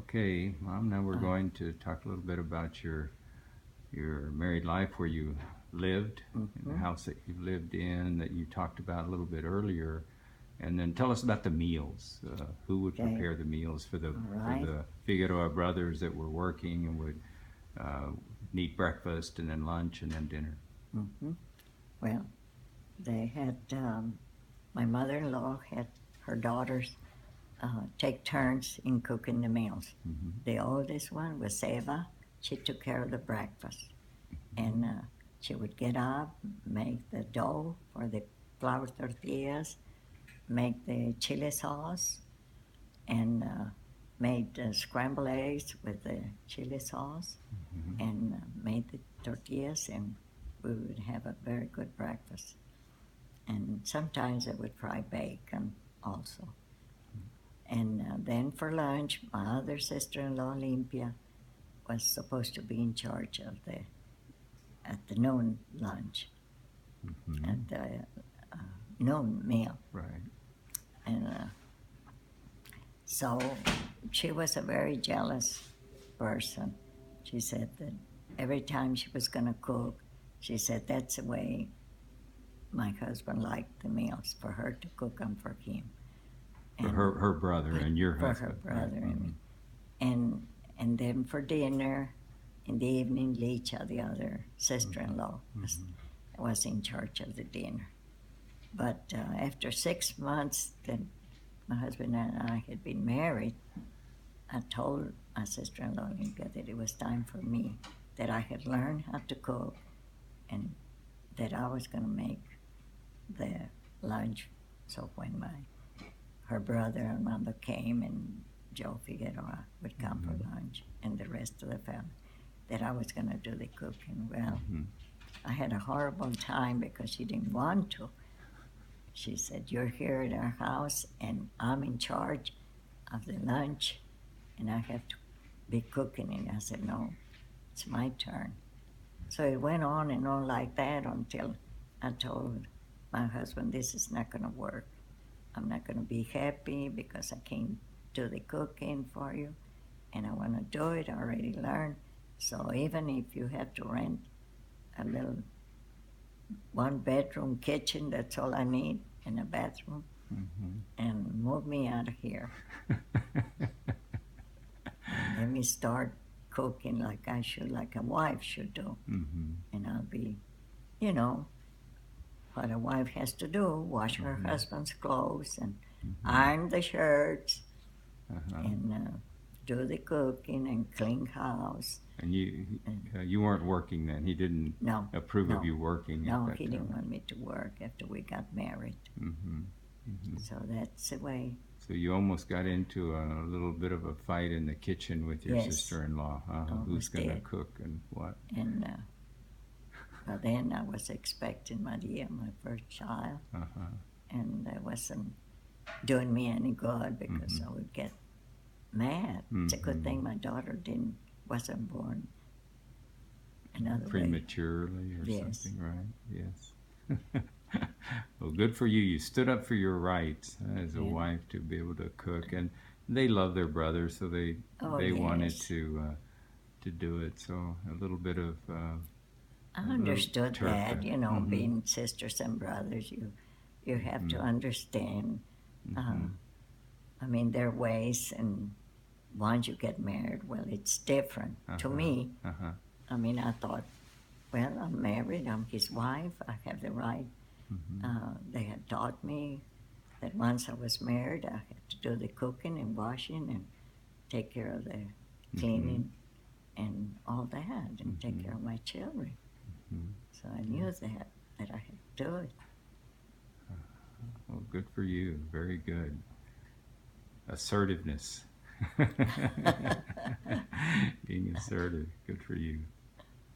Okay, Mom, now we're going to talk a little bit about your married life, where you lived, and the house that you lived in that you talked about a little bit earlier. And then tell us about the meals. Who would Okay. prepare the meals for the Right. Figueroa brothers that were working and would eat breakfast and then lunch and then dinner? hmm Well, they had, my mother-in-law had her daughters take turns in cooking the meals. Mm-hmm. The oldest one was Eva. She took care of the breakfast. And she would get up, make the dough for the flour tortillas, make the chili sauce, and made scrambled eggs with the chili sauce, Mm-hmm. and made the tortillas, and we would have a very good breakfast. And sometimes I would fry bacon also. And then for lunch, my other sister-in-law, Olympia, was supposed to be in charge of the at the noon lunch, Mm-hmm. at the noon meal. Right. And so she was a very jealous person. She said that every time she was going to cook, she said that's the way my husband liked the meals, for her to cook them for him. For her brother and your for husband. her brother right? and me. And then for dinner in the evening, Licha, the other sister-in-law, was in charge of the dinner. But after 6 months that my husband and I had been married, I told my sister-in-law Olympia that it was time for me, that I had learned how to cook, and that I was going to make the lunch. So when her brother and mother came, and Joe Figueroa would come for lunch, and the rest of the family, that I was going to do the cooking. Well, I had a horrible time because she didn't want to. She said, "You're here at our house, and I'm in charge of the lunch, and I have to be cooking." And I said, "No, it's my turn." So it went on and on like that until I told my husband, "This is not going to work. I'm not going to be happy because I can't do the cooking for you, and I want to do it. I already learned. So even if you have to rent a little one-bedroom kitchen, that's all I need, and a bathroom, and move me out of here. And let me start cooking like I should, like a wife should do. And I'll be, you know, what a wife has to do, wash her husband's clothes and iron the shirts and do the cooking and clean house." And you weren't working then. He didn't No, approve no, of you working no, at that he time. didn't want me to work after we got married. So that's the way. So you almost got into a little bit of a fight in the kitchen with your Yes. sister-in-law. Who's Almost going to did. cook and what? And well, then I was expecting Maria, my first child, and that wasn't doing me any good because I would get mad. It's a good thing my daughter wasn't born another way. Prematurely or Yes. something, right? Yes. Well, good for you. You stood up for your rights as a Yeah. wife to be able to cook, and they love their brother, so they wanted Yes. to do it. So a little bit of I understood turf that, there. being sisters and brothers, you have to understand. I mean, their ways, and once you get married, well, it's different. To me, I mean, I thought, well, I'm married, I'm his wife, I have the right. They had taught me that once I was married, I had to do the cooking and washing and take care of the cleaning and all that, and take care of my children. So I knew that I had to do it. Well, good for you. Very good. Assertiveness. Being assertive. Good for you.